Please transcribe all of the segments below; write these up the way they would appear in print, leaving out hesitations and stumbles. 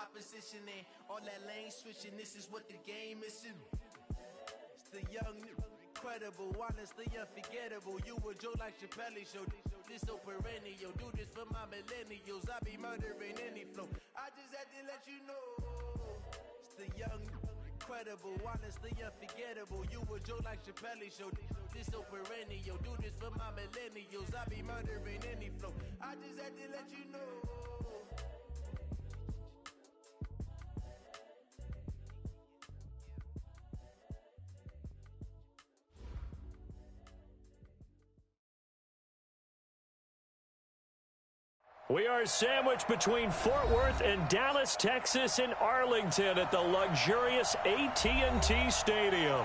opposition and all that lane switching. This is what the game is. It's the young, incredible, honestly unforgettable. You a joke like Chappelle Show. This so perennial. Do this for my millennials. I be murdering any flow. I just had to let you know. It's the young, incredible, honestly unforgettable. You a joke like Chappelle Show. This so perennial. Do this for my millennials. I be murdering any flow. I just had to let you know. We are sandwiched between Fort Worth and Dallas, Texas, and Arlington at the luxurious AT&T Stadium.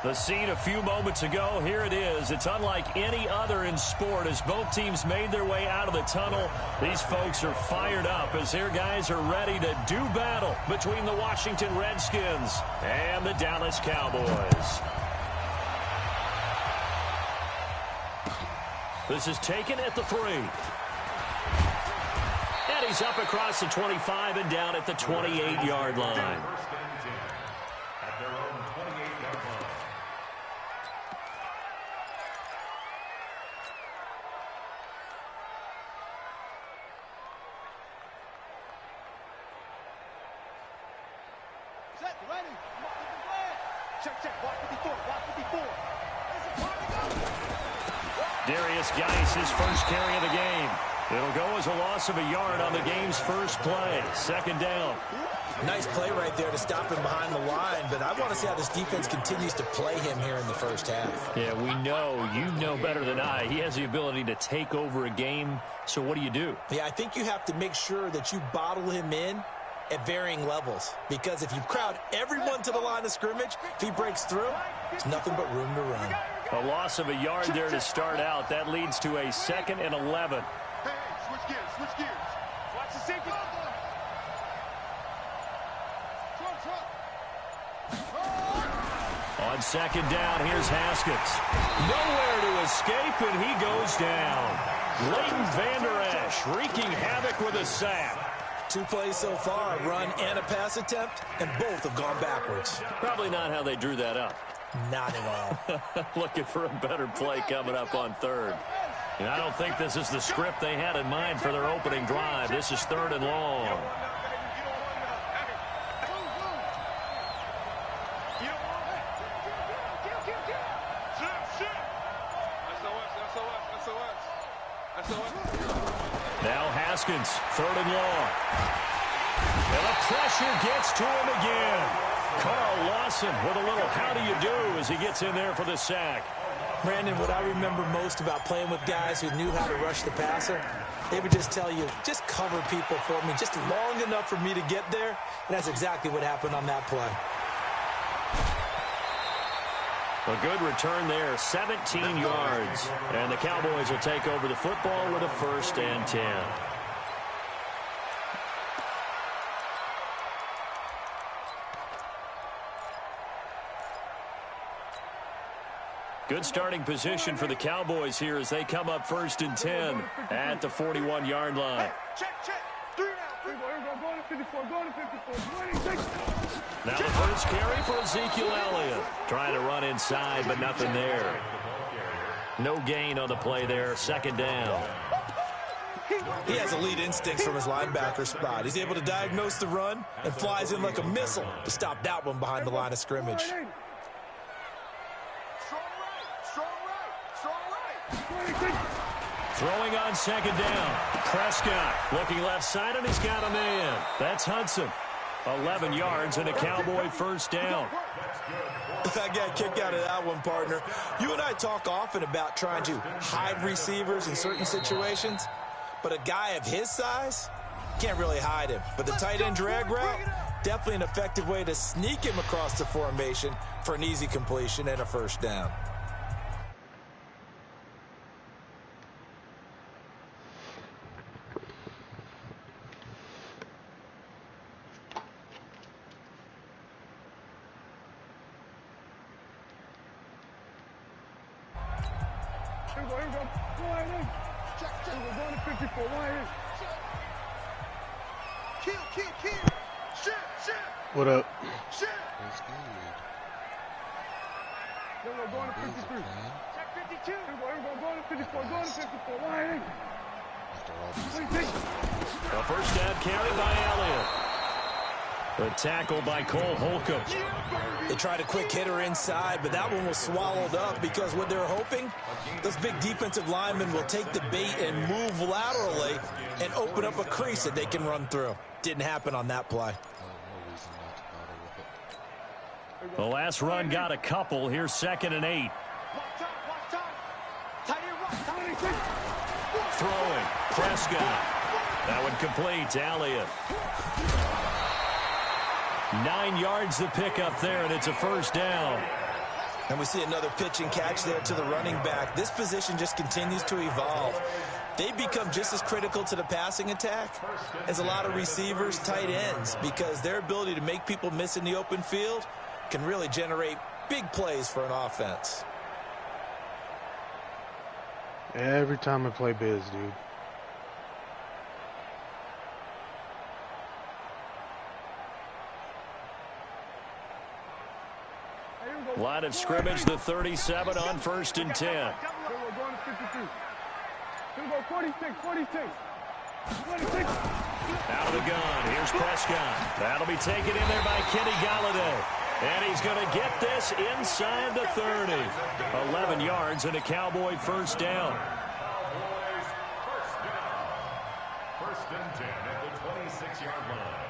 The scene a few moments ago, here it is. It's unlike any other in sport as both teams made their way out of the tunnel. These folks are fired up as their guys are ready to do battle between the Washington Redskins and the Dallas Cowboys. This is taken at the 3. And he's up across the 25 and down at the 28-yard line. At their own 28-yard line. Set, ready. Check. Block 54. Darius Geis, his first carry of the game. It'll go as a loss of a yard on the game's first play. Second down. Nice play right there to stop him behind the line, but I want to see how this defense continues to play him here in the first half. Yeah, we know. You know better than I. He has the ability to take over a game, so what do? Yeah, I think you have to make sure that you bottle him in at varying levels, because if you crowd everyone to the line of scrimmage, if he breaks through, there's nothing but room to run. A loss of a yard there to start out. That leads to a 2nd and 11. Hey, switch gears. Watch the safety. On second down, here's Haskins. Nowhere to escape, and he goes down. Leighton Vander Esch wreaking havoc with a sack. 2 plays so far, a run and a pass attempt, and both have gone backwards. Probably not how they drew that up. Not at all. Looking for a better play coming up on 3rd. And I don't think this is the script they had in mind for their opening drive. This is 3rd and long. Now Haskins, 3rd and long. And the pressure gets to him again. Carl Lawson with a little how do you do as he gets in there for the sack. Brandon, what I remember most about playing with guys who knew how to rush the passer, they would just tell you, just cover people for me, just long enough for me to get there. And that's exactly what happened on that play. A good return there, 17 yards. And the Cowboys will take over the football with a 1st and 10. Good starting position for the Cowboys here as they come up 1st and 10 at the 41-yard line. Check. 3 now. Going to 54. Now the first carry for Ezekiel Elliott. Trying to run inside, but nothing there. No gain on the play there. 2nd down. He has elite instincts from his linebacker spot. He's able to diagnose the run and flies in like a missile to stop that one behind the line of scrimmage. Throwing on 2nd down. Prescott looking left side, and he's got a man. That's Hudson. 11 yards and a Cowboy 1st down. I got a kick out of that one, partner. You and I talk often about trying to hide receivers in certain situations, but a guy of his size can't really hide him. But the tight end drag route, definitely an effective way to sneak him across the formation for an easy completion and a 1st down. Check. We're going to 54. Kill. What up? That's good. We're going to 53. Check 52. We're going to 54. Going to 54. Line. After all these A first down carry by Elliott. The tackle by Cole Holcomb. They tried a quick hitter inside, but that one was swallowed up because what they're hoping, those big defensive linemen will take the bait and move laterally and open up a crease that they can run through. Didn't happen on that play. The last run got a couple. Here's 2nd and 8. Throwing. Prescott. That one complete to Elliott. 9 yards to pick up there, and it's a first down. And we see another pitch and catch there to the running back. This position just continues to evolve. They become just as critical to the passing attack as a lot of receivers, tight ends, because their ability to make people miss in the open field can really generate big plays for an offense. Every time I play Biz, dude. Line of scrimmage, the 37 on 1st and 10. We're going to 52. We're going 46, 46. 46. Out of the gun. Here's Prescott. That'll be taken in there by Kenny Galladay. And he's going to get this inside the 30. 11 yards and a Cowboy first down. Cowboys first down. 1st and 10 at the 26-yard line.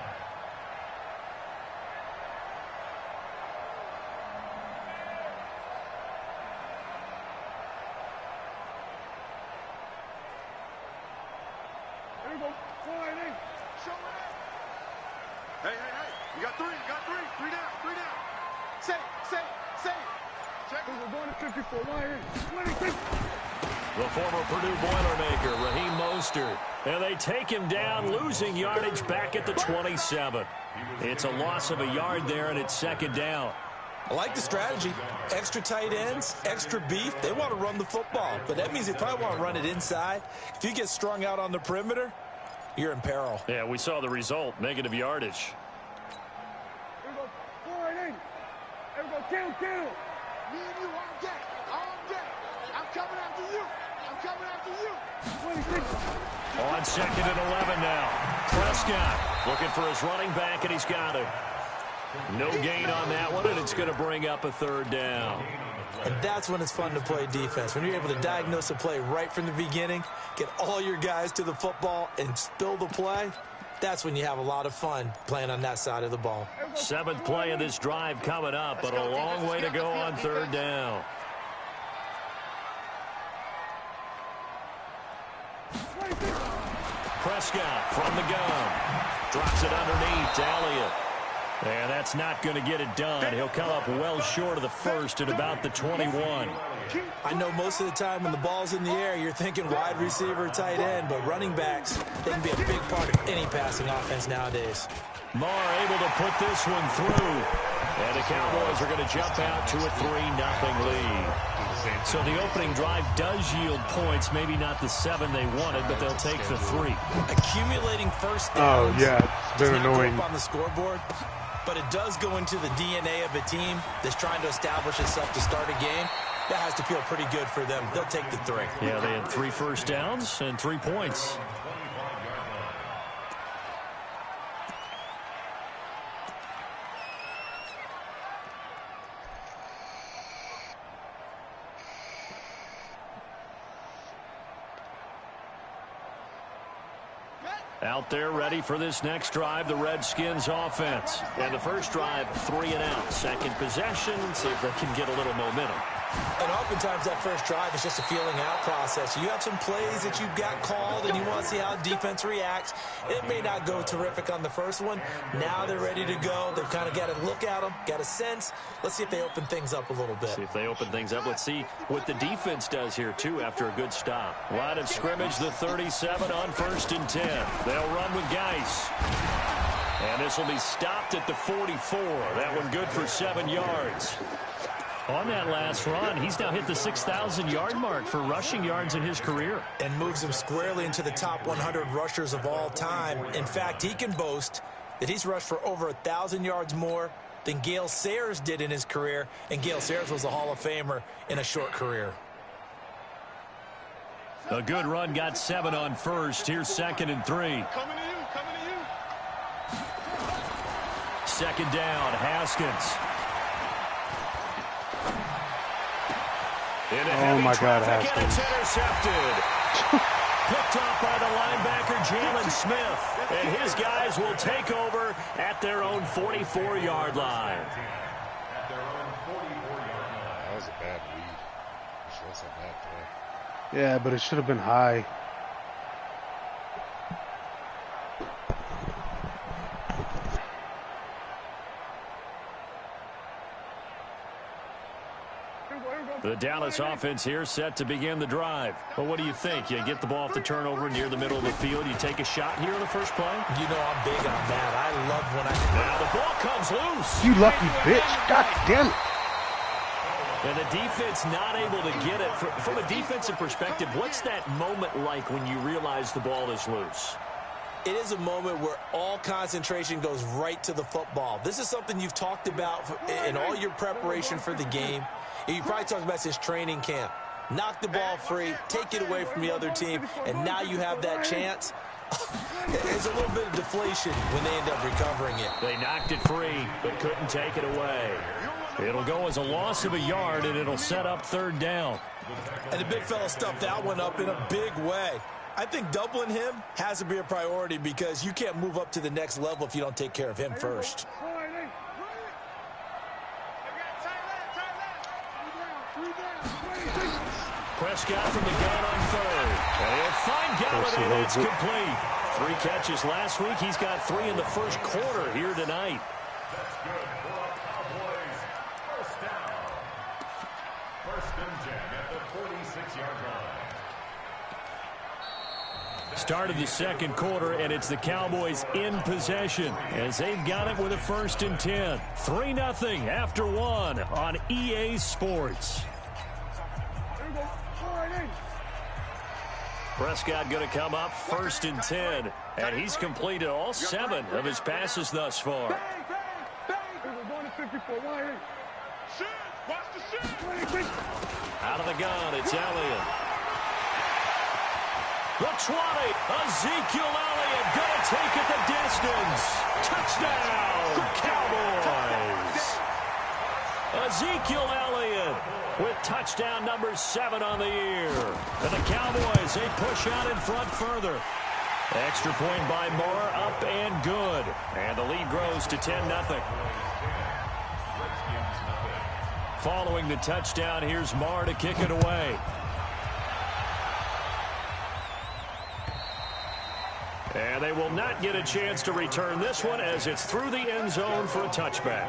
There we go. 4-8. Show it. Hey. You got 3. You got 3. 3 down. 3 down. Say. Check. We're going to 54. 26. The former Purdue Boilermaker, Raheem Mostert. And they take him down, losing yardage back at the 27. It's a loss of a yard there, and it's 2nd down. I like the strategy. Extra tight ends, extra beef. They want to run the football, but that means they probably want to run it inside. If you get strung out on the perimeter, you're in peril. Yeah, we saw the result, negative yardage. Here we go. 4-8. Here we go. Kill. Me and you all day. I'm coming after you. 26. On 2nd and 11 now. Prescott looking for his running back, and he's got it. No gain on that one, and it's going to bring up a 3rd down. And that's when it's fun to play defense. When you're able to diagnose a play right from the beginning, get all your guys to the football, and spill the play, that's when you have a lot of fun playing on that side of the ball. 7th play of this drive coming up, but a long way to go on 3rd down. Prescott from the gun. Drops it underneath to Elliott. And that's not going to get it done. He'll come up well short of the first at about the 21. I know most of the time when the ball's in the air, you're thinking wide receiver, tight end, but running backs, they can be a big part of any passing offense nowadays. Marr able to put this one through. And the Cowboys are going to jump out to a 3-0 lead. So the opening drive does yield points, maybe not the 7 they wanted, but they'll take the 3. Accumulating first downs. Oh, yeah, it's been annoying. Up on the scoreboard, but it does go into the DNA of a team that's trying to establish itself to start a game. That has to feel pretty good for them. They'll take the 3. Yeah, they had 3 first downs and 3 points. Out there ready for this next drive, the Redskins offense. And the first drive, 3 and out. Second possession, see if they can get a little momentum. And oftentimes that first drive is just a feeling out process. You have some plays that you've got called and you want to see how defense reacts. It may not go terrific on the first one. Now they're ready to go. They've kind of got to look at them, got a sense. Let's see if they open things up a little bit. See if they open things up. Let's see what the defense does here, too, after a good stop. Line of scrimmage, the 37 on 1st and 10. They'll run with Geis. And this will be stopped at the 44. That one good for 7 yards. On that last run, he's now hit the 6,000-yard mark for rushing yards in his career. And moves him squarely into the top 100 rushers of all time. In fact, he can boast that he's rushed for over 1,000 yards more than Gale Sayers did in his career, and Gale Sayers was a Hall of Famer in a short career. A good run got 7 on first. Here's 2nd and 3. Coming to you. Second down, Haskins. Oh, my God, Haskins. And it's intercepted. Picked off by the linebacker, Jalen Smith. And his guys will take over at their own 44-yard line. That was a bad read. That's a bad play. Yeah, but it should have been high. The Dallas offense here set to begin the drive. Well, what do you think? You get the ball off the turnover near the middle of the field. You take a shot here on the first play? You know I'm big on that. I love when I... Now the ball comes loose. You lucky bitch. God damn it. And the defense not able to get it. From a defensive perspective, what's that moment like when you realize the ball is loose? It is a moment where all concentration goes right to the football. This is something you've talked about in all your preparation for the game. You probably talked about since training camp. Knock the ball free, take it away from the other team, and now you have that chance. There's a little bit of deflation when they end up recovering it. They knocked it free, but couldn't take it away. It'll go as a loss of a yard, and it'll set up 3rd down. And the big fella stuffed that one up in a big way. I think doubling him has to be a priority because you can't move up to the next level if you don't take care of him first. Prescott from the gun on 3rd. And he'll find Gallup, and it's complete. 3 catches last week. He's got 3 in the first quarter here tonight. That's good for our Cowboys. First down. 1st and 10 at the 46-yard line. Start of the second quarter, and it's the Cowboys in possession as they've got it with a 1st and 10. 3-0 after 1 on EA Sports. Prescott going to come up 1st and 10, and he's completed all 7 of his passes thus far. Out of the gun, it's Elliott. The 20, Ezekiel Elliott going to take it the distance. Touchdown, Cowboys. Ezekiel Elliott with touchdown number 7 on the year. And the Cowboys, they push out in front further. Extra point by Moore, up and good. And the lead grows to 10-0. Following the touchdown, here's Moore to kick it away. And they will not get a chance to return this one as it's through the end zone for a touchback.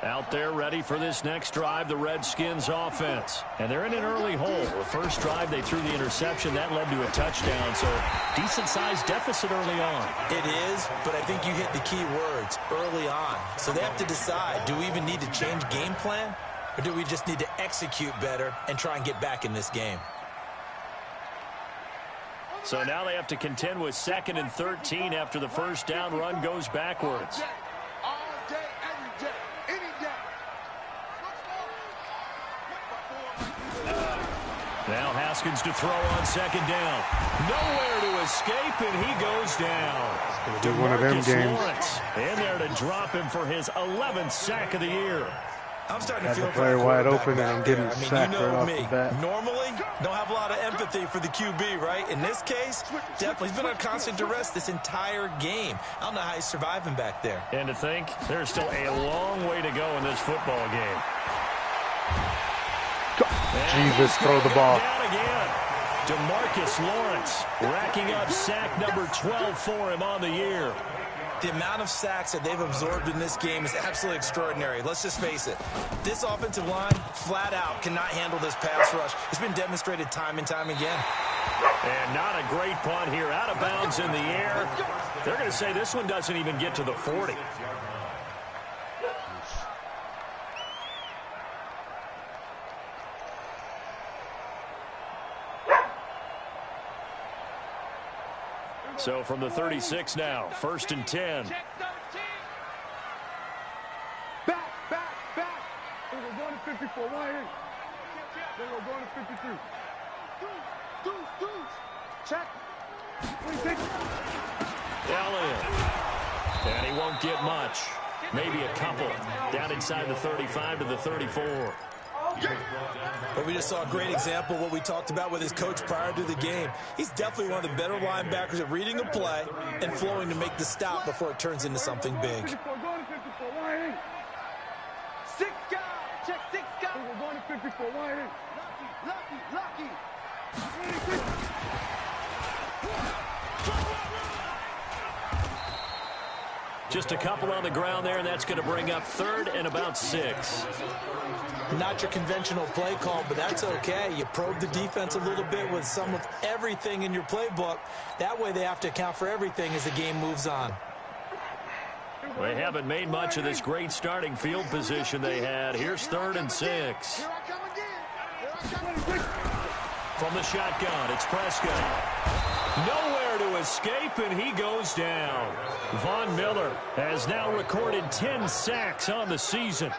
Out there ready for this next drive, the Redskins offense. And they're in an early hole. The first drive, they threw the interception. That led to a touchdown, so decent-sized deficit early on. It is, but I think you hit the key words, early on. So they have to decide, do we even need to change game plan? Or do we just need to execute better and try and get back in this game? So now they have to contend with 2nd and 13 after the first down run goes backwards. Now Haskins to throw on 2nd down. Nowhere to escape, and he goes down. It's going to be one of them games. Lawrence in there to drop him for his 11th sack of the year. I'm starting to Had feel the player wide open, and I'm getting there. sacked right off the bat. Normally, don't have a lot of empathy for the QB, right? In this case, definitely. He's been on constant duress this entire game. I don't know how he's surviving back there. And to think, there's still a long way to go in this football game. Jesus, throw the ball. Down again. DeMarcus Lawrence racking up sack number 12 for him on the year. The amount of sacks that they've absorbed in this game is absolutely extraordinary. Let's just face it. This offensive line, flat out, cannot handle this pass rush. It's been demonstrated time and time again. And not a great punt here. Out of bounds in the air. They're going to say this one doesn't even get to the 40. So from the 36 now, 1st and 10. Back. We're going to 54. Why in? Then we're going to 53. Deuce. Check. Elliott. And he won't get much. Maybe a couple. Down inside the 35 to the 34. But we just saw a great example of what we talked about with his coach prior to the game. He's definitely one of the better linebackers at reading a play and flowing to make the stop before it turns into something big. 54, going to 54. Why in? 6 guys. Check 6 guys. We're going to 54. Why in? Lucky. Just a couple on the ground there, and that's going to bring up 3rd and about 6. Not your conventional play call, but that's okay. You probe the defense a little bit with some of everything in your playbook. That way they have to account for everything as the game moves on. They haven't made much of this great starting field position they had. Here's 3rd and 6. Here I come again. From the shotgun, it's Prescott. Nowhere to escape, and he goes down. Von Miller has now recorded 10 sacks on the season.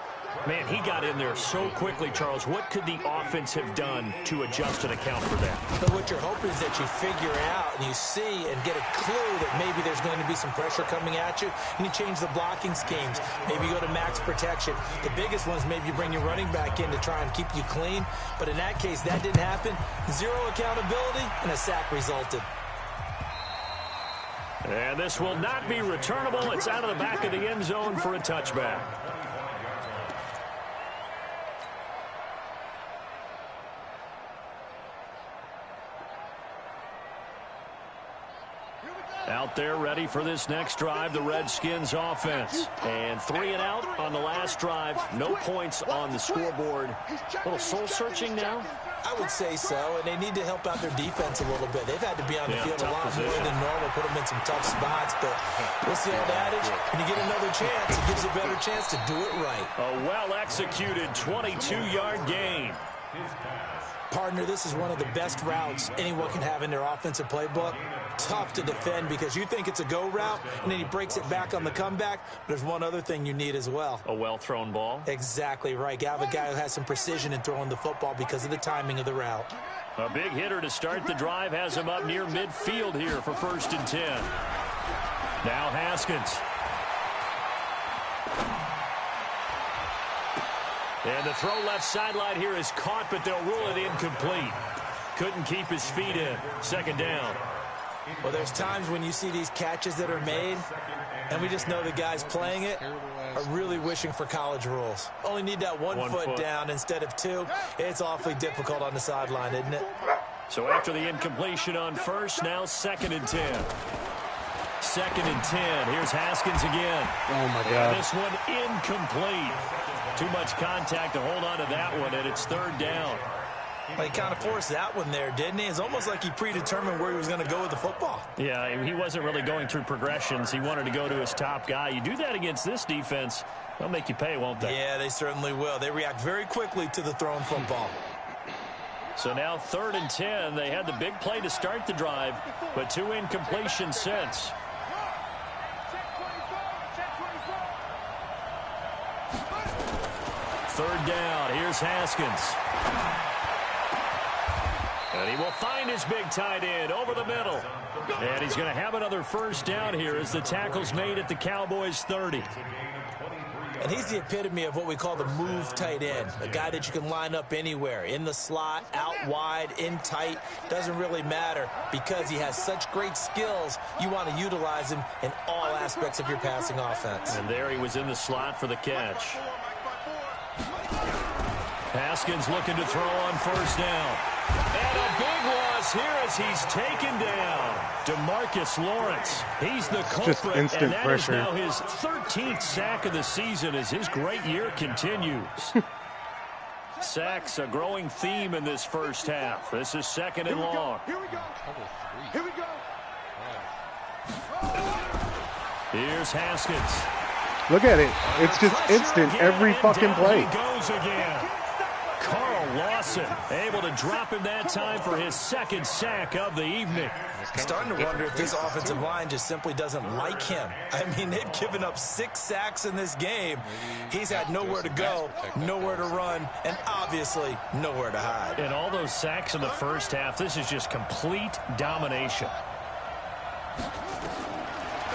Man, he got in there so quickly, Charles. What could the offense have done to adjust and account for that? But what you're hoping is that you figure out and you see and get a clue that maybe there's going to be some pressure coming at you, and you change the blocking schemes. Maybe you go to max protection. The biggest one is maybe you bring your running back in to try and keep you clean. But in that case, that didn't happen. 0 accountability, and a sack resulted. And this will not be returnable. It's out of the back of the end zone for a touchback. Out there ready for this next drive, the Redskins offense. And 3 and out on the last drive. No points on the scoreboard. A little soul-searching now? I would say so, and they need to help out their defense a little bit. They've had to be on the field a lot more than normal, put them in some tough spots. But what's the old adage? When you get another chance, it gives you a better chance to do it right. A well-executed 22-yard gain. Partner, this is one of the best routes anyone can have in their offensive playbook. Tough to defend because you think it's a go route, and then he breaks it back on the comeback. There's one other thing you need as well. A well-thrown ball. Exactly right. You have a guy who has some precision in throwing the football because of the timing of the route. A big hitter to start the drive has him up near midfield here for 1st and 10. Now Haskins. And the throw left sideline here is caught, but they'll rule it incomplete. Couldn't keep his feet in. 2nd down. Well, there's times when you see these catches that are made, and we just know the guys playing it are really wishing for college rules. Only need that one foot down instead of 2. It's awfully difficult on the sideline, isn't it? So after the incompletion on 1st, now 2nd and 10. 2nd and 10. Here's Haskins again. Oh, my God. And this one incomplete. Too much contact to hold on to that one, and it's 3rd down. Well, he kind of forced that one there, didn't he? It's almost like he predetermined where he was going to go with the football. Yeah, he wasn't really going through progressions. He wanted to go to his top guy. You do that against this defense, they'll make you pay, won't they? Yeah, they certainly will. They react very quickly to the thrown football. So now 3rd and 10. They had the big play to start the drive, but 2 incompletions since. Third down. Here's Haskins. And he will find his big tight end over the middle. And he's going to have another 1st down here as the tackle's made at the Cowboys 30. And he's the epitome of what we call the move tight end. A guy that you can line up anywhere. In the slot, out wide, in tight. Doesn't really matter because he has such great skills. You want to utilize him in all aspects of your passing offense. And there he was in the slot for the catch. Haskins looking to throw on 1st down. And a big loss here as he's taken down. DeMarcus Lawrence. He's the culprit, and that pressure. is now his 13th sack of the season as his great year continues. Sacks, a growing theme in this first half. This is 2nd and long. Here we go. Here we go. Here's Haskins. Look at it. It's just instant every fucking play. He goes again. Carl Lawson able to drop him that time for his second sack of the evening. Starting to wonder if this offensive line just simply doesn't like him. I mean, they've given up 6 sacks in this game. He's had nowhere to go, nowhere to run, and obviously nowhere to hide. And all those sacks in the first half, this is just complete domination.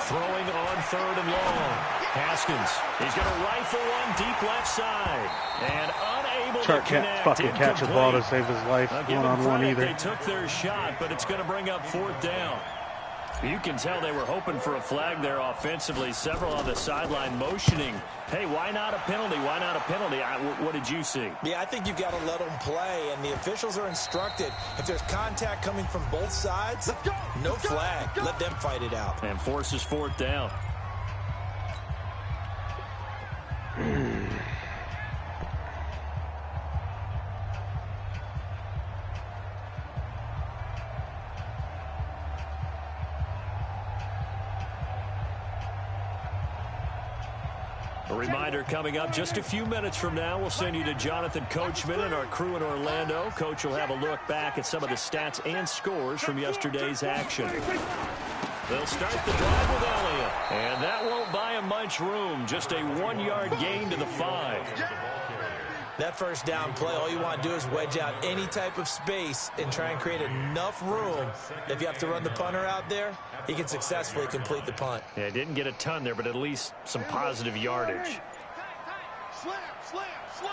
Throwing on 3rd and long. Haskins, he's going to rifle one deep left side. And unable Chark to can't connect. fucking catch a ball to save his life one-on-one either. They took their shot, but it's going to bring up 4th down. You can tell they were hoping for a flag there offensively. Several on the sideline motioning. Hey, why not a penalty? Why not a penalty? What did you see? Yeah, I think you've got to let them play, and the officials are instructed. If there's contact coming from both sides, no flag. Let them fight it out. And forces 4th down. A reminder coming up just a few minutes from now, we'll send you to Jonathan Coachman and our crew in Orlando. Coach will have a look back at some of the stats and scores from yesterday's action. They'll start the drive with Elliott, and that won't buy him much room. Just a 1-yard gain to the 5. That first down play, all you want to do is wedge out any type of space and try and create enough room. If you have to run the punter out there, he can successfully complete the punt. Yeah, didn't get a ton there, but at least some positive yardage. Slam, slam, slam.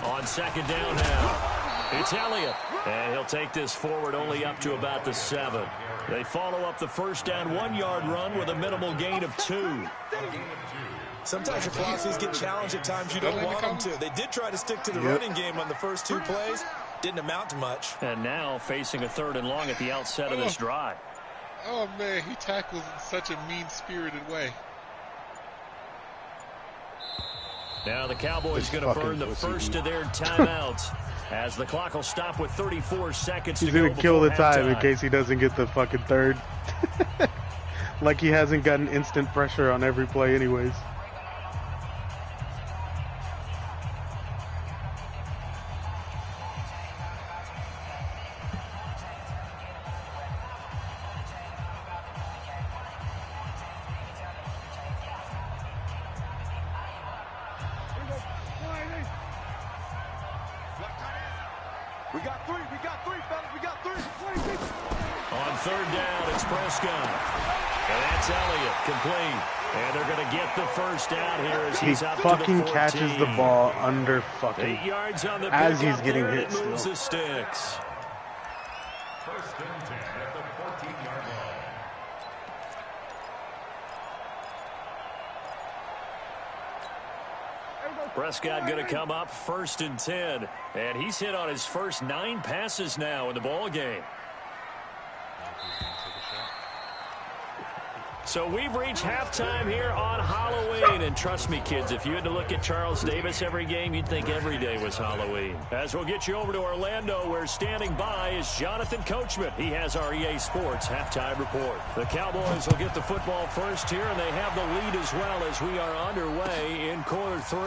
On 2nd down now. It's Elliott, and he'll take this forward only up to about the 7. They follow up the first down 1-yard run with a minimal gain of 2. Sometimes your philosophies get challenged at times you don't want them to. They did try to stick to the running game on the first 2 plays. Didn't amount to much. And now facing a 3rd and long at the outset of this drive. Oh, man, he tackles in such a mean-spirited way. Now the Cowboys going to burn the first of their timeouts as the clock will stop with 34 seconds to go. He's going to kill the time in case he doesn't get the fucking 3rd. Like he hasn't gotten instant pressure on every play anyways. We got 3, fellas, we got 3. On 3rd down, it's Prescott. And that's Elliott, complete. And they're going to get the first down here as he's up to the 14. He fucking catches the ball under fucking 8 yards on the as he's getting there, hit. It moves the sticks. 1st and 10 at the 14-yard line. Prescott going to come up 1st and 10. And he's hit on his first 9 passes now in the ball game. So we've reached halftime here on Halloween. And trust me, kids, if you had to look at Charles Davis every game, you'd think every day was Halloween. As we'll get you over to Orlando, where standing by is Jonathan Coachman. He has our EA Sports halftime report. The Cowboys will get the football first here, and they have the lead as well as we are underway in quarter 3.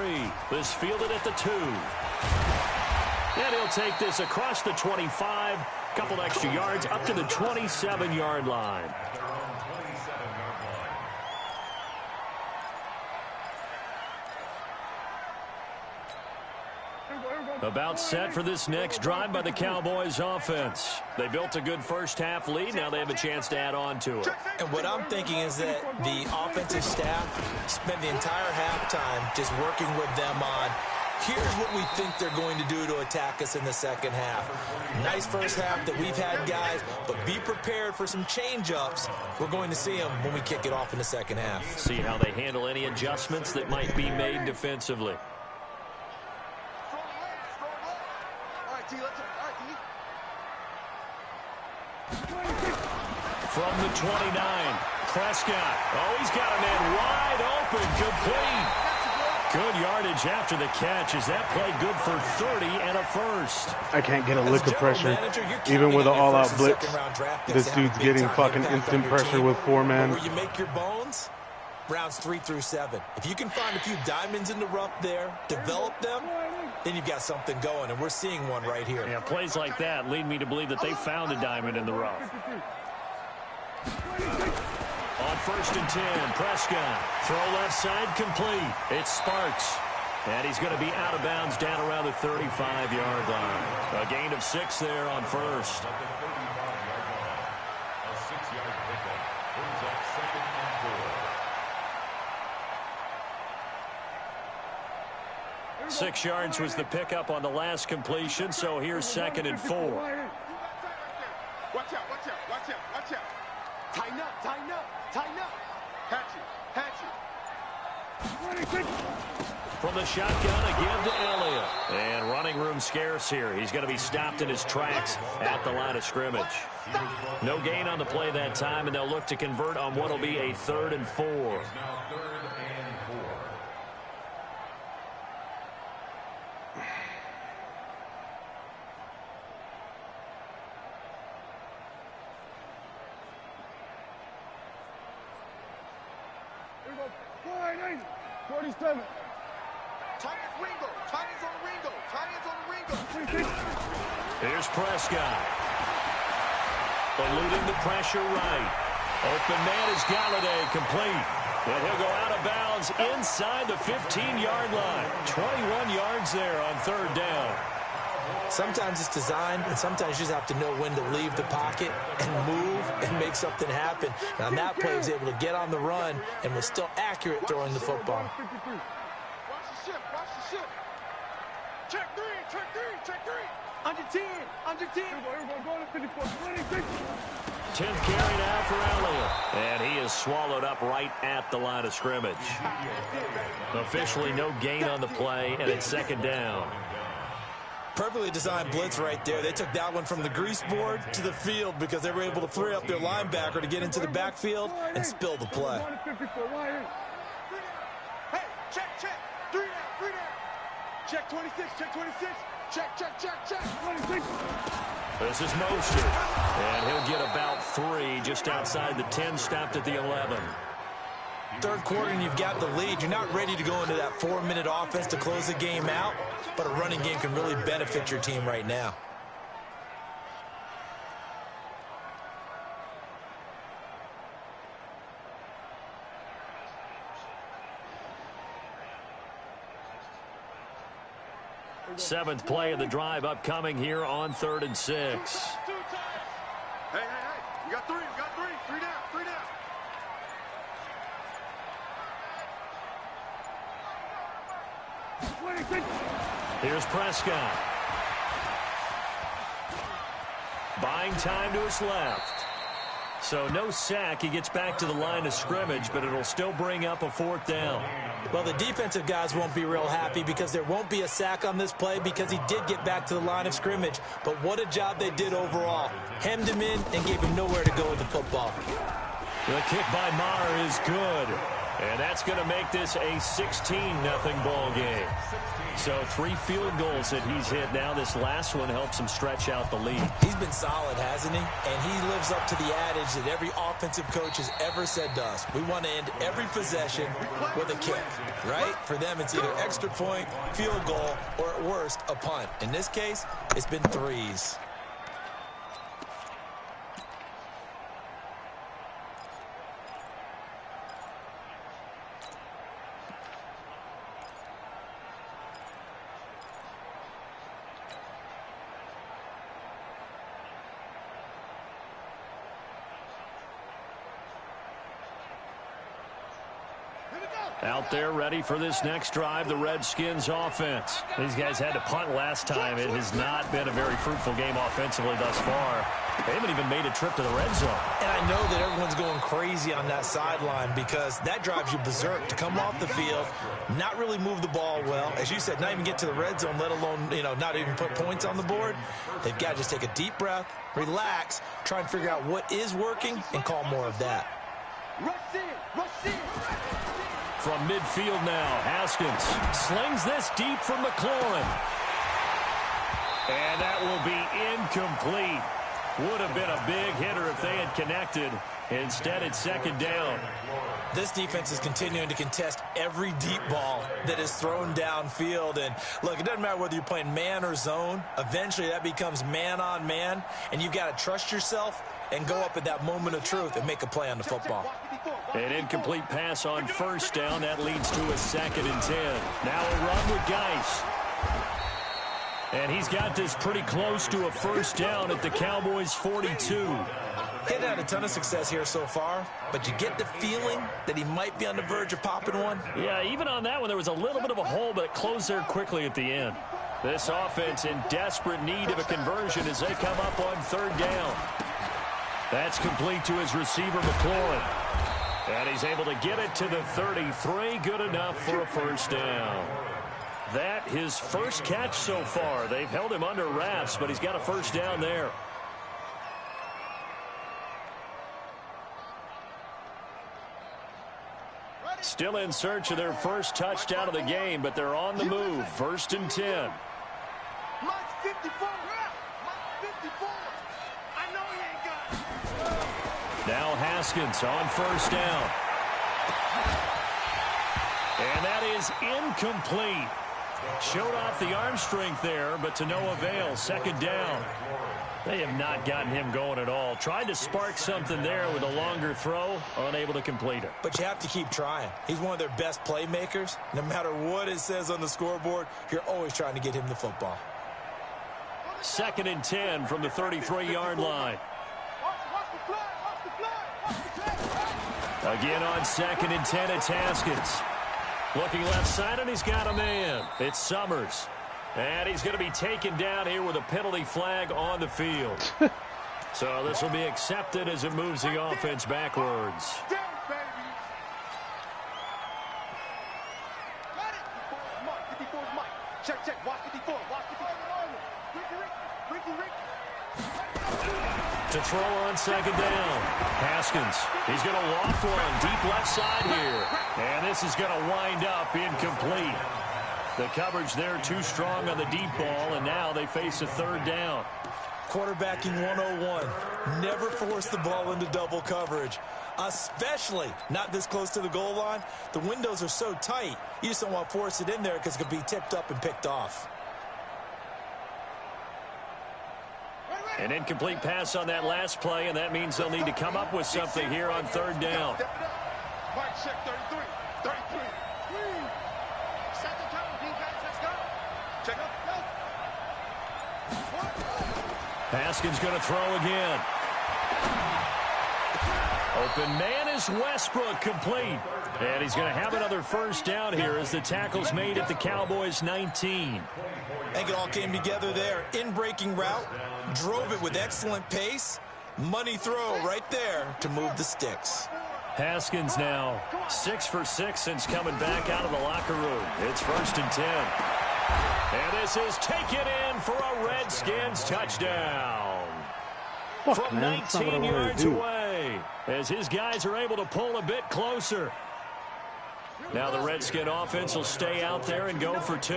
This fielded at the 2. And he'll take this across the 25, couple extra yards up to the 27-yard line. About set for this next drive by the Cowboys offense. They built a good first half lead. Now they have a chance to add on to it. And what I'm thinking is that the offensive staff spent the entire halftime just working with them on, here's what we think they're going to do to attack us in the second half. Nice first half that we've had, guys, but be prepared for some change-ups. We're going to see them when we kick it off in the second half. See how they handle any adjustments that might be made defensively. From the 29, Prescott. Oh, he's got a man wide open, complete. Good yardage after the catch. Is that play good for 30 and a first? I can't get a lick of pressure. Even with an all-out blitz, this dude's getting fucking instant pressure with 4-man. Where you make your bones, rounds 3 through 7. If you can find a few diamonds in the rough there, develop them, then you've got something going, and we're seeing one right here. Yeah, plays like that lead me to believe that they found a diamond in the rough. On 1st and 10, Prescott. Throw left side complete. It's Sparks. And he's going to be out of bounds down around the 35-yard line. A gain of 6 there on 1st. A 6-yard pickup brings up 2nd and 4. 6 yards was the pickup on the last completion, so here's 2nd and 4. Watch out, watch out, watch out, watch out. Tighten up, tighten up, tighten up. Hatch it. From the shotgun, a give to Elliott. And running room scarce here. He's going to be stopped in his tracks at the line of scrimmage. No gain on the play that time, and they'll look to convert on what will be a 3rd and 4. Now 3rd and 4. Here we go. 47. Tight ends Ringo. Tight ends on Ringo. Tight ends on Ringo. Here's Prescott. Eluding the pressure right. Open man is Galladay, complete. And he'll go out of bounds inside the 15-yard line. 21 yards there on 3rd down. Sometimes it's designed, and sometimes you just have to know when to leave the pocket and move and make something happen. And on that play, he was able to get on the run and was still accurate throwing the football. Watch the ship, watch the ship. Check 3, check 3, check 3. Under 10, under 10. Here we go, going to 54, 26. 10th carry now for Elliott. And he is swallowed up right at the line of scrimmage. Officially no gain on the play, and it's 2nd down. Perfectly designed blitz right there. They took that one from the grease board to the field because they were able to free up their linebacker to get into the backfield and spill the play. Hey, check, check. 3 down, 3 down. Check 26, check 26. Check, check, check, check. 26. This is Mostert. And he'll get about 3 just outside the 10, stopped at the 11. 3rd quarter and you've got the lead. You're not ready to go into that 4-minute offense to close the game out, but a running game can really benefit your team right now. Seventh play of the drive upcoming here on 3rd and 6. Hey, hey, hey. You got 3, you got 3. 3 down, 3 down. Here's Prescott. Buying time to his left. So no sack. He gets back to the line of scrimmage, but it'll still bring up a 4th down. Well, the defensive guys won't be real happy because there won't be a sack on this play because he did get back to the line of scrimmage. But what a job they did overall. Hemmed him in and gave him nowhere to go with the football. The kick by Maher is good. And that's going to make this a 16-0 ball game. So 3 field goals that he's hit now. This last one helps him stretch out the lead. He's been solid, hasn't he? And he lives up to the adage that every offensive coach has ever said to us. We want to end every possession with a kick, right? For them, it's either extra point, field goal, or at worst, a punt. In this case, it's been 3s. Out there ready for this next drive, the Redskins offense. These guys had to punt last time. It has not been a very fruitful game offensively thus far. They haven't even made a trip to the red zone. And I know that everyone's going crazy on that sideline because that drives you berserk to come off the field, not really move the ball well. As you said, not even get to the red zone, let alone, not even put points on the board. They've got to just take a deep breath, relax, try and figure out what is working, and call more of that. Rush in, rush in. From midfield now, Haskins slings this deep from McLaurin. And that will be incomplete. Would have been a big hitter if they had connected. Instead, it's second down. This defense is continuing to contest every deep ball that is thrown downfield. And, look, it doesn't matter whether you're playing man or zone. Eventually, that becomes man-on-man, and you've got to trust yourself and go up at that moment of truth and make a play on the football. An incomplete pass on first down. That leads to a 2nd and 10. Now a run with Geis. And he's got this pretty close to a first down at the Cowboys' 42. He's had a ton of success here so far, but you get the feeling that he might be on the verge of popping one. Yeah, even on that one, there was a little bit of a hole, but it closed there quickly at the end. This offense in desperate need of a conversion as they come up on 3rd down. That's complete to his receiver, McLaurin. And he's able to get it to the 33. Good enough for a first down. That his first catch so far. They've held him under wraps, but he's got a first down there. Still in search of their first touchdown of the game, but they're on the move. 1st and 10. Mike's 54. Mike's 54. I know he ain't got it. Now Haskins on first down. And that is incomplete. Showed off the arm strength there, but to no avail. 2nd down. They have not gotten him going at all. Tried to spark something there with a longer throw, unable to complete it. But you have to keep trying. He's one of their best playmakers. No matter what it says on the scoreboard, you're always trying to get him the football. 2nd and 10 from the 33-yard line. Again on 2nd and 10, it's Haskins. Looking left side, and he's got a man. It's Summers. And he's going to be taken down here with a penalty flag on the field. So this will be accepted as it moves the offense backwards. To throw on 2nd down. Haskins. He's going to loft one deep left side here. And this is going to wind up incomplete. The coverage there too strong on the deep ball, and now they face a 3rd down. Quarterbacking 101. Never force the ball into double coverage, especially not this close to the goal line. The windows are so tight, you just don't want to force it in there because it could be tipped up and picked off. An incomplete pass on that last play, and that means they'll need to come up with something here on 3rd down. Mike, check 33. 33. Haskins going to throw again. Open man is Westbrook, complete. And he's going to have another first down here as the tackle's made at the Cowboys' 19. I think it all came together there. In-breaking route, drove it with excellent pace. Money throw right there to move the sticks. Haskins now 6 for 6 since coming back out of the locker room. It's 1st and 10. And this is taken in for a Redskins touchdown. From 19 yards away, as his guys are able to pull a bit closer. Now the Redskin offense will stay out there and go for 2.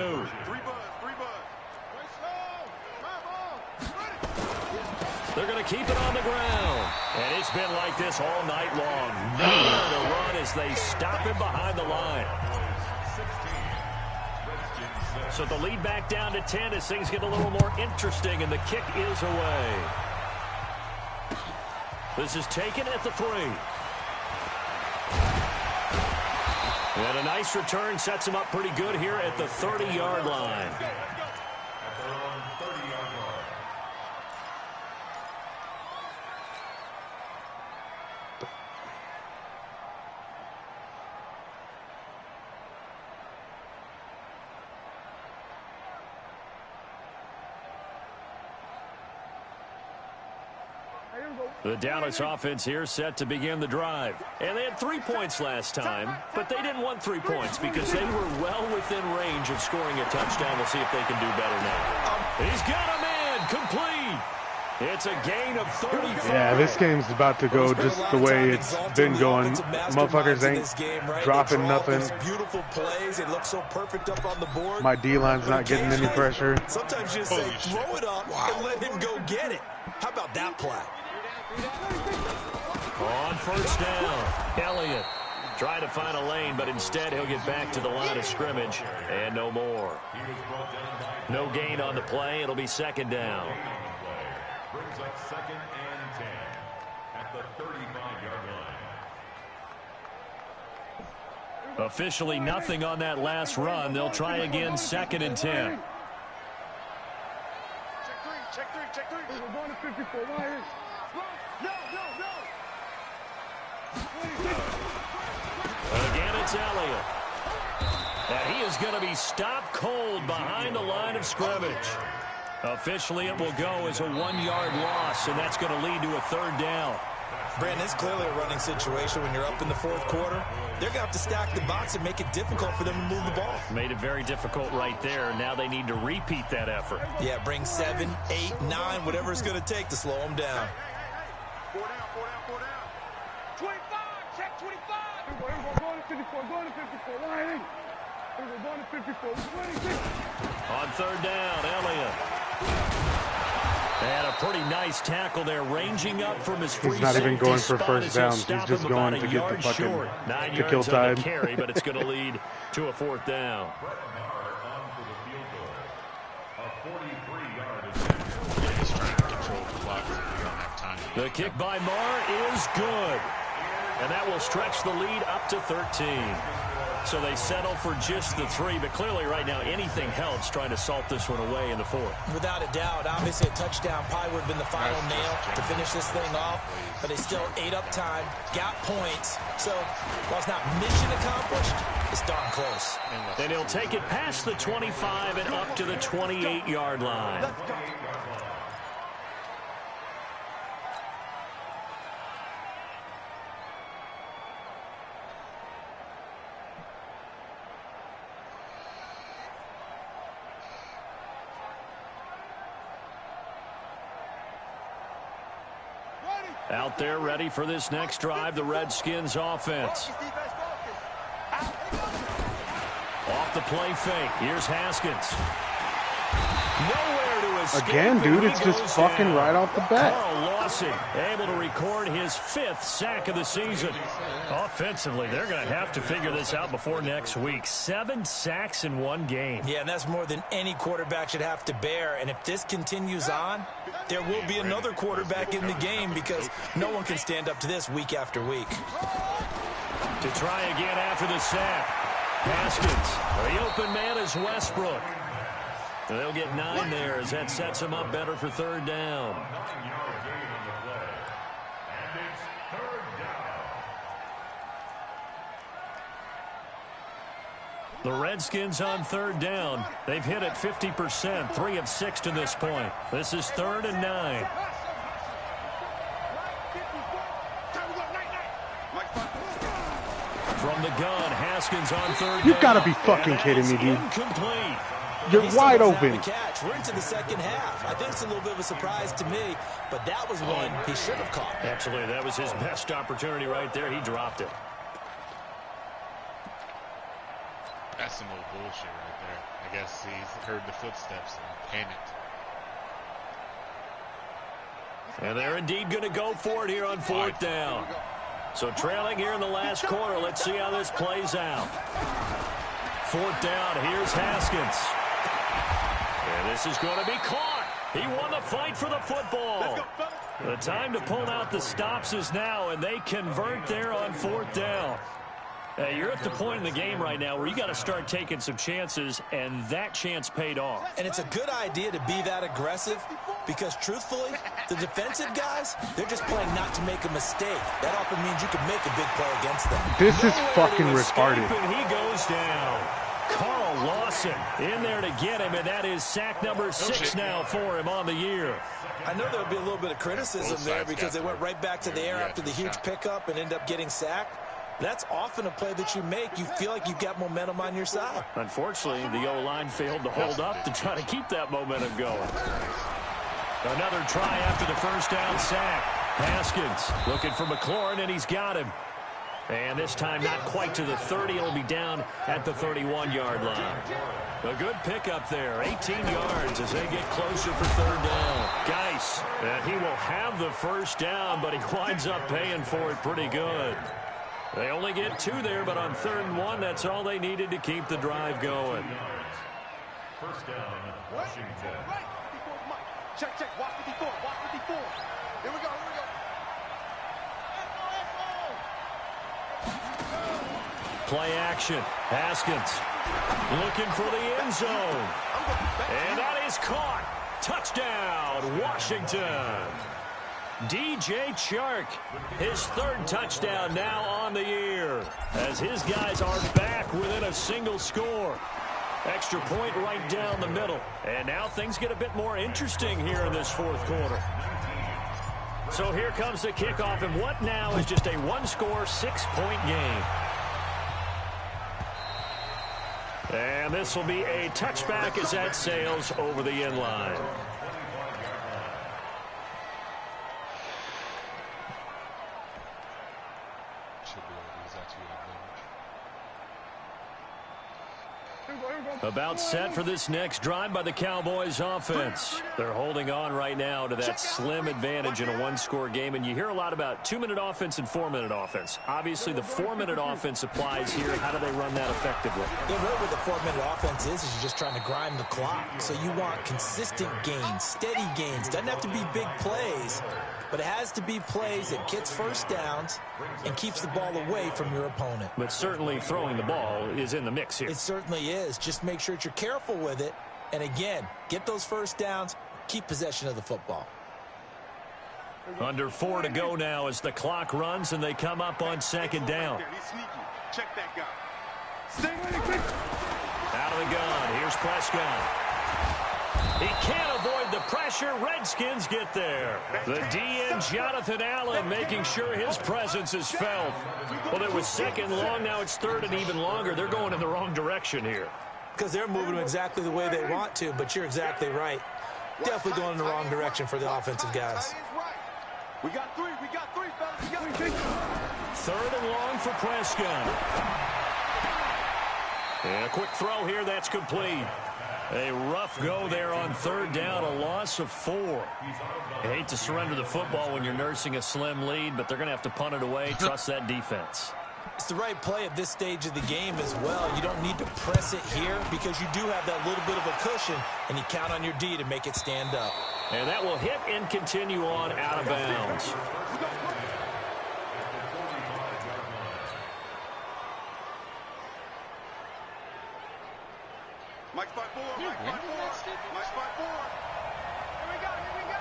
They're going to keep it on the ground. And it's been like this all night long. Nowhere to run as they stop him behind the line. So the lead back down to 10 as things get a little more interesting, and the kick is away. This is taken at the 3. And a nice return sets him up pretty good here at the 30-yard line. The Dallas offense here set to begin the drive. And they had 3 points last time, but they didn't want 3 points because they were well within range of scoring a touchdown. We'll see if they can do better now. He's got a man, complete. It's a gain of 35. Yeah, this game's about to go just the way it's been going. Motherfuckers ain't dropping nothing. Beautiful plays. It looks so perfect up on the board. My D-line's not getting any pressure. Sometimes you just say, throw it up and let him go get it. How about that play? On first down, Elliott trying to find a lane, but instead he'll get back to the line of scrimmage and no more. No gain on the play. It'll be second down. Brings up 2nd and 10 at the 35-yard line. Officially nothing on that last run. They'll try again, 2nd and 10. Check three. We're going to 54. Again, it's Elliott. And he is going to be stopped cold behind the line of scrimmage. Officially, it will go as a 1-yard loss, and that's going to lead to a 3rd down. Brandon, it's clearly a running situation when you're up in the 4th quarter. They're going to have to stack the box and make it difficult for them to move the ball. Made it very difficult right there. Now they need to repeat that effort. Yeah, bring 7, 8, 9, whatever it's going to take to slow them down. 4 down. 25, check 25. We're going to 54, Ryan. We're going to 54, 26. On 3rd down, Elliott. And a pretty nice tackle there, ranging up from his free He's not even going for spot first downs. He's just going to get the fucking to kill time. Carry, but it's going to lead to a 4th down. He's trying to control the clock. We don't have time. The kick by Marr is good. And that will stretch the lead up to 13. So they settle for just the 3, but clearly right now anything helps trying to salt this one away in the 4th. Without a doubt, obviously a touchdown probably would have been the final nail to finish this thing off, but they still ate up time, got points, so while it's not mission accomplished, it's darn close. And he'll take it past the 25 and up to the 28-yard line. Out there ready for this next drive, the Redskins offense. Off the play fake. Here's Haskins. Nowhere to escape. Again, dude, it's just fucking right off the bat. Carl Lawson able to record his 5th sack of the season. Offensively, they're going to have to figure this out before next week. 7 sacks in 1 game. Yeah, and that's more than any quarterback should have to bear. And if this continues on, there will be another quarterback in the game because no one can stand up to this week after week. To try again after the sack. Haskins. The open man is Westbrook. They'll get 9 there as that sets them up better for 3rd down. 9-yard gain on the play. And it's 3rd down. The Redskins on 3rd down. They've hit it 50%, 3 of 6 to this point. This is 3rd and 9. From the gun, Haskins on 3rd down. You gotta be fucking kidding me, dude. Incomplete. You're wide open. We're into the 2nd half. I think it's a little bit of a surprise to me, but that was one he should have caught. Absolutely. That was his best opportunity right there. He dropped it. That's some old bullshit right there. I guess he's heard the footsteps and panicked. And they're indeed going to go for it here on 4th down. So trailing here in the last quarter. Let's see how this plays out. 4th down. Here's Haskins. And this is going to be caught. He won the fight for the football. The time to pull out the stops is now, and they convert there on 4th down. Hey, you're at the point in the game right now where you got to start taking some chances, and that chance paid off. And it's a good idea to be that aggressive because, truthfully, the defensive guys, they're just playing not to make a mistake. That often means you can make a big play against them. This is fucking retarded. And he goes down. Carl Lawson in there to get him, and that is sack number 6 now for him on the year. I know there'll be a little bit of criticism there because they went right back to the air after the huge pickup and ended up getting sacked. That's often a play that you make. You feel like you've got momentum on your side. Unfortunately, the O-line failed to hold up to try to keep that momentum going. Another try after the first down sack. Haskins looking for McLaurin, and he's got him. And this time not quite to the 30. It'll be down at the 31-yard line. A good pickup there. 18 yards as they get closer for third down. Geis, and he will have the first down, but he winds up paying for it pretty good. They only get 2 there, but on 3rd and 1, that's all they needed to keep the drive going. First down, Washington. Right. Check, check. Watch 54. Watch 54. Here we go. Here we go. Play action. Haskins looking for the end zone. And that is caught. Touchdown, Washington. DJ Chark, his 3rd touchdown now on the year, as his guys are back within a single score. Extra point right down the middle. And now things get a bit more interesting here in this 4th quarter. So here comes the kickoff, and what now is just a 1-score, 6-point game. And this will be a touchback as that sails over the end line. About set for this next drive by the Cowboys offense. They're holding on right now to that slim advantage in a 1-score game. And you hear a lot about 2-minute offense and 4-minute offense. Obviously, the 4-minute offense applies here. How do they run that effectively? Yeah, really what the 4-minute offense is you're just trying to grind the clock. So you want consistent gains, steady gains. Doesn't have to be big plays, but it has to be plays that gets first downs and keeps the ball away from your opponent. But certainly throwing the ball is in the mix here. It certainly is. Just make sure that you're careful with it. And again, get those first downs, keep possession of the football. Under 4 to go now as the clock runs and they come up on 2nd down. He's sneaky. Check that guy. Out of the gun. Here's Prescott. He can't avoid the pressure. Redskins get there. The DN, Jonathan Allen, making sure his presence is felt. Well, it was 2nd long. Now it's 3rd and even longer. They're going in the wrong direction here. Because they're moving them exactly the way they want to, but you're exactly right. Definitely going in the wrong direction for the offensive guys. We got 3. We got 3, fellas. We got 3. 3rd and long for Prescott. And a quick throw here. That's complete. A rough go there on 3rd down, a loss of 4. You hate to surrender the football when you're nursing a slim lead, but they're going to have to punt it away. Trust that defense. It's the right play at this stage of the game as well. You don't need to press it here because you do have that little bit of a cushion, and you count on your D to make it stand up. And that will hit and continue on out of bounds. Mike's by 4. Mike's by 4. Mike's by 4. Here we go. Here we go.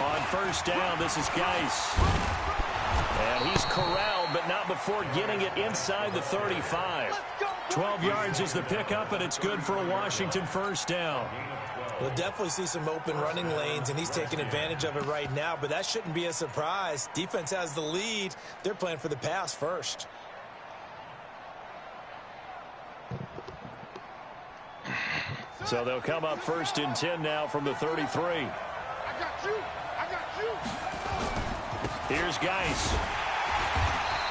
On 1st down, this is Geis. And he's corralled, but not before getting it inside the 35. 12 yards is the pickup, and it's good for a Washington 1st down. We'll definitely see some open running lanes, and he's taking advantage of it right now, but that shouldn't be a surprise. Defense has the lead. They're playing for the pass first. So they'll come up 1st and 10 now from the 33. I got you. I got you. Here's Geis.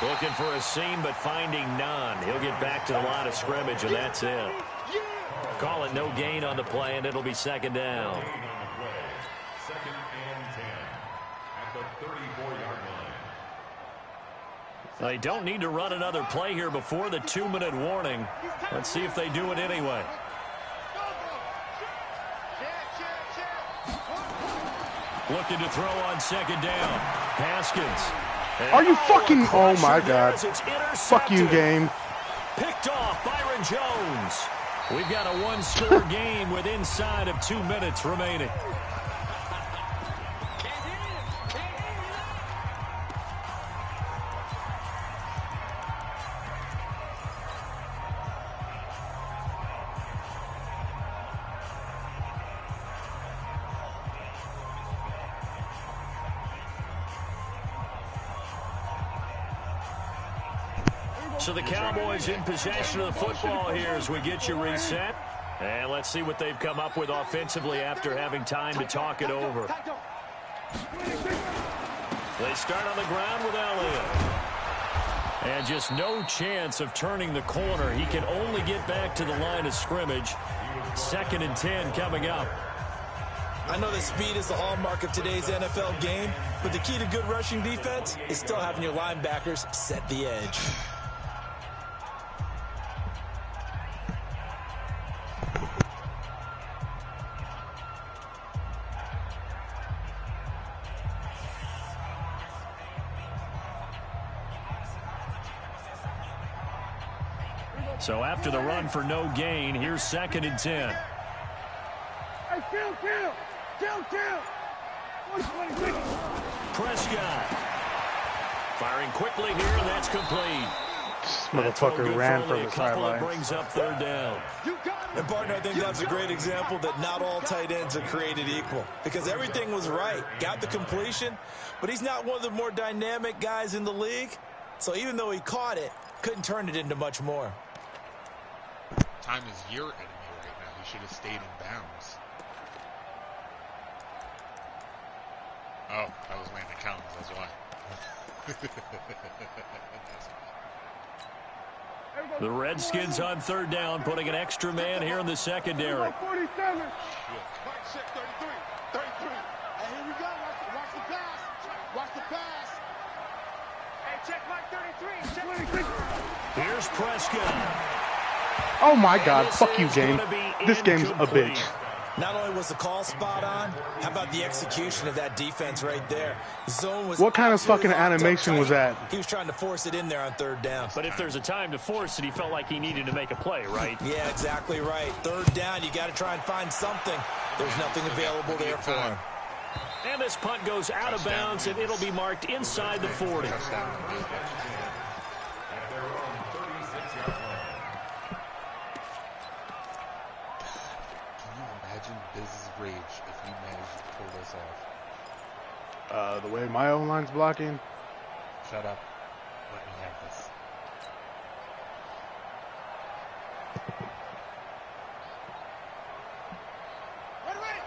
Looking for a seam, but finding none. He'll get back to the line of scrimmage, and that's it. Call it no gain on the play, and it'll be 2nd down. 2nd and 10 at the 34-yard line. They don't need to run another play here before the 2-minute warning. Let's see if they do it anyway. Looking to throw on 2nd down. Haskins. Are you fucking... Oh, my God. Fuck you, game. Picked off Byron Jones. We've got a 1-score game with inside of 2 minutes remaining. So the Cowboys in possession of the football here as we get you reset. And let's see what they've come up with offensively after having time to talk it over. They start on the ground with Elliott. And just no chance of turning the corner. He can only get back to the line of scrimmage. 2nd and 10 coming up. I know that speed is the hallmark of today's NFL game, but the key to good rushing defense is still having your linebackers set the edge. So after the run for no gain, here's 2nd and 10. Hey, kill. Prescott firing quickly here, and that's complete. This motherfucker ran from the sideline. Brings up 3rd down. And partner, I think that's a great example that not all tight ends are created equal, because everything was right. Got the completion, but he's not one of the more dynamic guys in the league. So even though he caught it, couldn't turn it into much more. Time is your enemy right now. He should have stayed in bounds. Oh, that was Landon Collins. That's why. The Redskins on 3rd down, putting an extra man here in the secondary. 47. Mike check 33. Hey, here we go. Watch the pass. Watch the pass. Hey, check Mike 33. Check. Here's Prescott. Oh my God, fuck you, game. This game's a bitch. Not only was the call spot on, how about the execution of that defense right there? Zone was what kind of fucking animation was that? He was trying to force it in there on 3rd down. But if there's a time to force it, he felt like he needed to make a play, right? Yeah, exactly right. 3rd down, you got to try and find something. There's nothing available there for him. And this punt goes out of bounds, and it'll be marked inside the 40. Biz's rage if you manage to pull this off. The way my O-line's blocking. Shut up. Let me have this.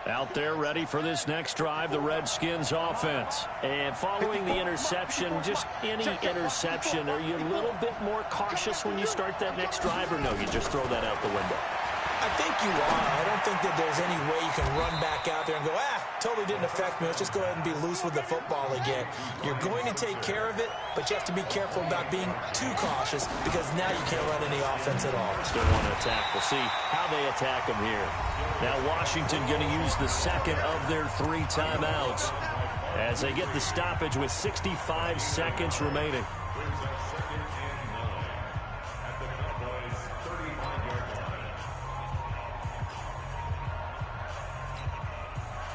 Out there ready for this next drive, the Redskins offense. And following the interception, just any interception, are you a little bit more cautious when you start that next drive, or no, you just throw that out the window? I think you are. I don't think that there's any way you can run back out there and go, totally didn't affect me. Let's just go ahead and be loose with the football again. You're going to take care of it, but you have to be careful about being too cautious, because now you can't run any offense at all. Still want to attack. We'll see how they attack them here. Now Washington going to use the 2nd of their 3 timeouts as they get the stoppage with 65 seconds remaining.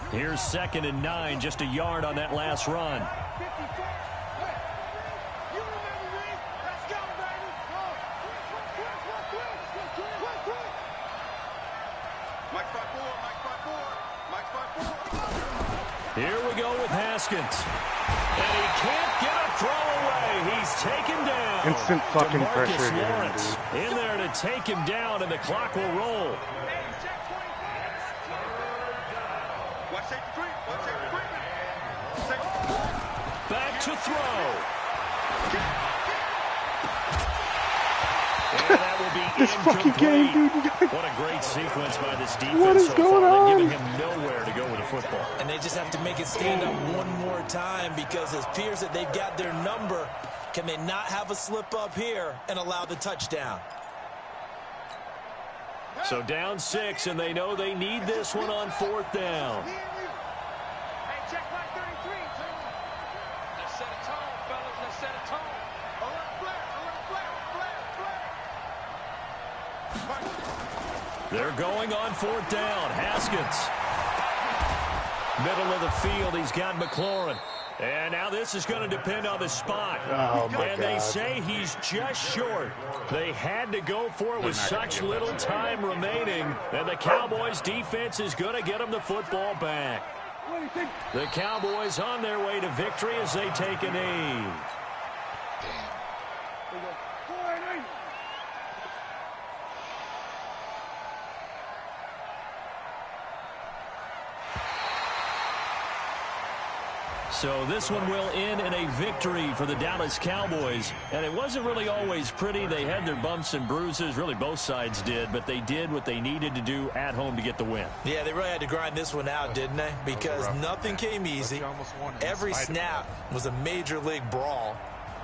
Here's 2nd and 9, just a yard on that last run. Here we go with Haskins. And he can't get a throw away. He's taken down. Instant fucking DeMarcus pressure here, Lawrence dude. in there to take him down, and the clock will roll. Back to throw. And that will be This fucking game, dude. What a great sequence by this defense. What is so going far. on? They're giving him nowhere to go with the football. And they just have to make it stand up one more time, because it appears that they've got their number. Can they not have a slip up here and allow the touchdown? So down 6, and they know they need this one on 4th down. They're going on 4th down. Haskins. Middle of the field, he's got McLaurin. And now this is going to depend on the spot. Oh, my and God. they say he's just short. They had to go for it with such little time remaining. And the Cowboys defense is going to get him the football back. The Cowboys on their way to victory as they take a knee. So this one will end in a victory for the Dallas Cowboys. And it wasn't really always pretty. They had their bumps and bruises. Really, both sides did. But they did what they needed to do at home to get the win. Yeah, they really had to grind this one out, didn't they? Because nothing came easy. Every snap was a major league brawl.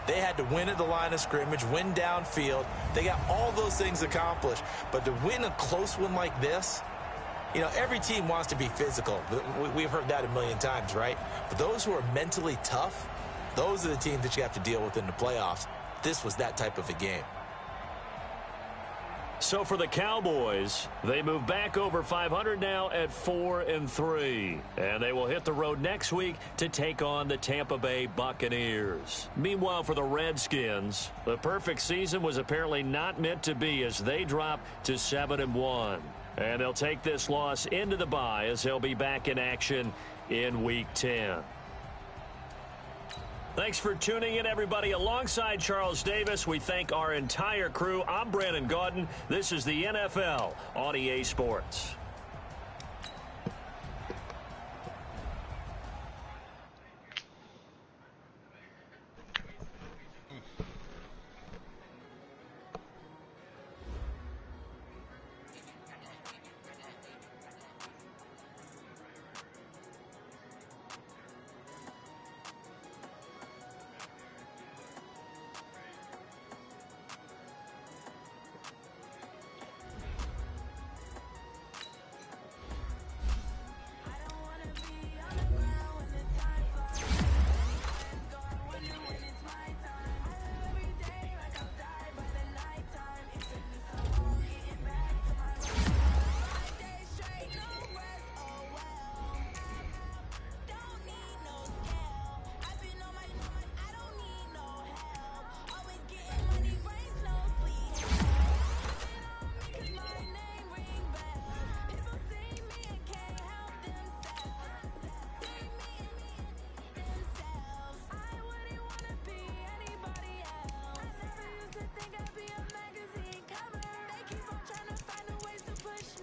They had to win at the line of scrimmage, win downfield. They got all those things accomplished. But to win a close one like this, you know, every team wants to be physical. We've heard that a million times, right? But those who are mentally tough, those are the teams that you have to deal with in the playoffs. This was that type of a game. So for the Cowboys, they move back over 500 now at 4-3. And they will hit the road next week to take on the Tampa Bay Buccaneers. Meanwhile, for the Redskins, the perfect season was apparently not meant to be as they drop to 7-1. And they'll take this loss into the bye as they'll be back in action in Week 10. Thanks for tuning in, everybody. Alongside Charles Davis, we thank our entire crew. I'm Brandon Gaudin. This is the NFL on EA Sports.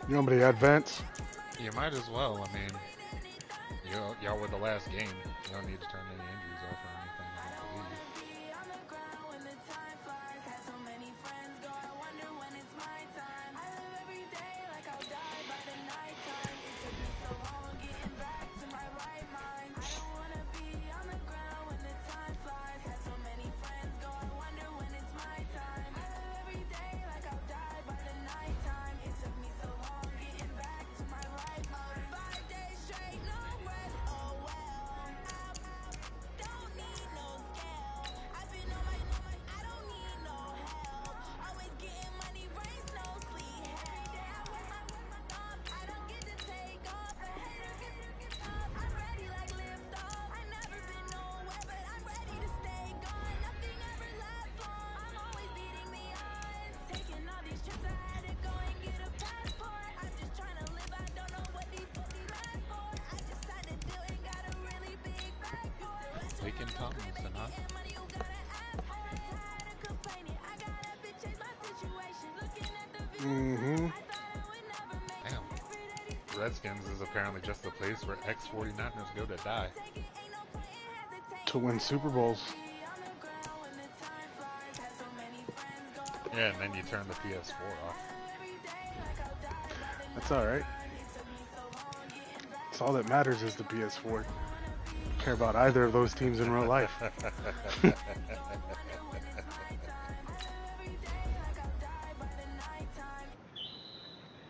You want me to advance? You might as well. I mean, y'all were the last game. You don't need to turn any injuries off or anything, I don't believe. Tomlinson, huh? Mm-hmm. Damn. Redskins is apparently just the place where ex-49ers go to die. To win Super Bowls. Yeah, and then you turn the PS4 off. That's alright. That's all that matters is the PS4. Care about either of those teams in real life.